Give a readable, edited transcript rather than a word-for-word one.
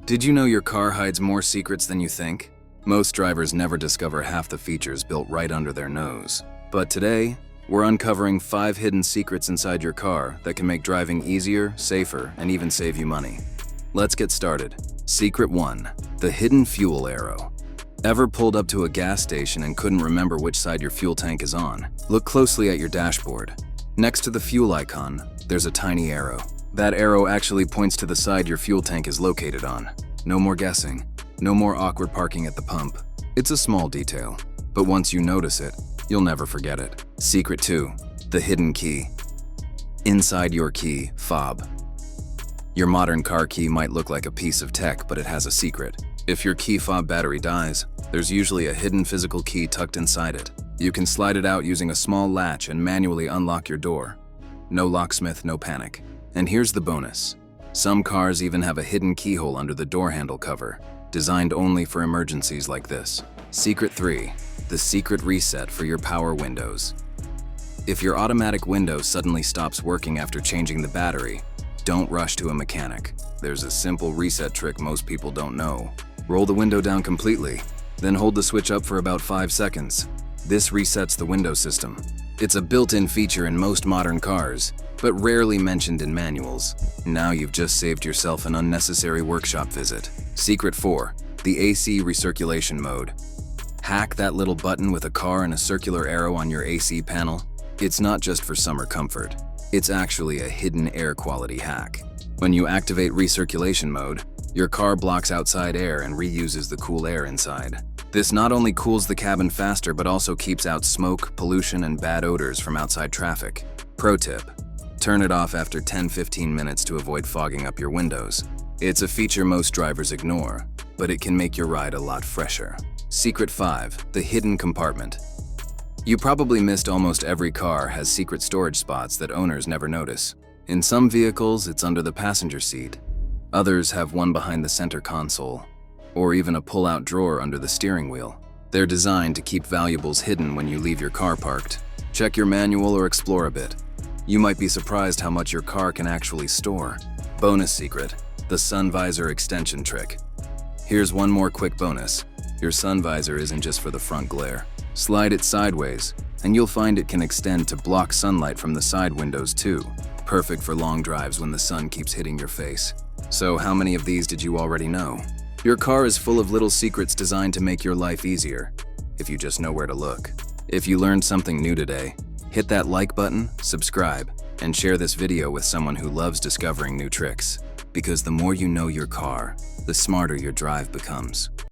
Did you know your car hides more secrets than you think? Most drivers never discover half the features built right under their nose. But today, we're uncovering 5 hidden secrets inside your car that can make driving easier, safer, and even save you money. Let's get started. Secret 1. The hidden fuel arrow. Ever pulled up to a gas station and couldn't remember which side your fuel tank is on? Look closely at your dashboard. Next to the fuel icon, there's a tiny arrow. That arrow actually points to the side your fuel tank is located on. No more guessing. No more awkward parking at the pump. It's a small detail, but once you notice it, you'll never forget it. Secret 2. The hidden key. Inside your key fob. Your modern car key might look like a piece of tech, but it has a secret. If your key fob battery dies, there's usually a hidden physical key tucked inside it. You can slide it out using a small latch and manually unlock your door. No locksmith, no panic. And here's the bonus. Some cars even have a hidden keyhole under the door handle cover, designed only for emergencies like this. Secret 3. The secret reset for your power windows. If your automatic window suddenly stops working after changing the battery, don't rush to a mechanic. There's a simple reset trick most people don't know. Roll the window down completely, then hold the switch up for about 5 seconds. This resets the window system. It's a built-in feature in most modern cars, but rarely mentioned in manuals. Now you've just saved yourself an unnecessary workshop visit. Secret 4. The AC recirculation mode. Hack that little button with a car and a circular arrow on your AC panel. It's not just for summer comfort. It's actually a hidden air quality hack. When you activate recirculation mode, your car blocks outside air and reuses the cool air inside. This not only cools the cabin faster, but also keeps out smoke, pollution, and bad odors from outside traffic. Pro tip: turn it off after 10-15 minutes to avoid fogging up your windows. It's a feature most drivers ignore, but it can make your ride a lot fresher. Secret 5. The hidden compartment. You probably missed almost every car has secret storage spots that owners never notice. In some vehicles, it's under the passenger seat. Others have one behind the center console, or even a pull-out drawer under the steering wheel. They're designed to keep valuables hidden when you leave your car parked. Check your manual or explore a bit. You might be surprised how much your car can actually store. Bonus secret: the sun visor extension trick. Here's one more quick bonus. Your sun visor isn't just for the front glare. Slide it sideways, and you'll find it can extend to block sunlight from the side windows too. Perfect for long drives when the sun keeps hitting your face. So how many of these did you already know? Your car is full of little secrets designed to make your life easier, if you just know where to look. If you learned something new today, hit that like button, subscribe, and share this video with someone who loves discovering new tricks. Because the more you know your car, the smarter your drive becomes.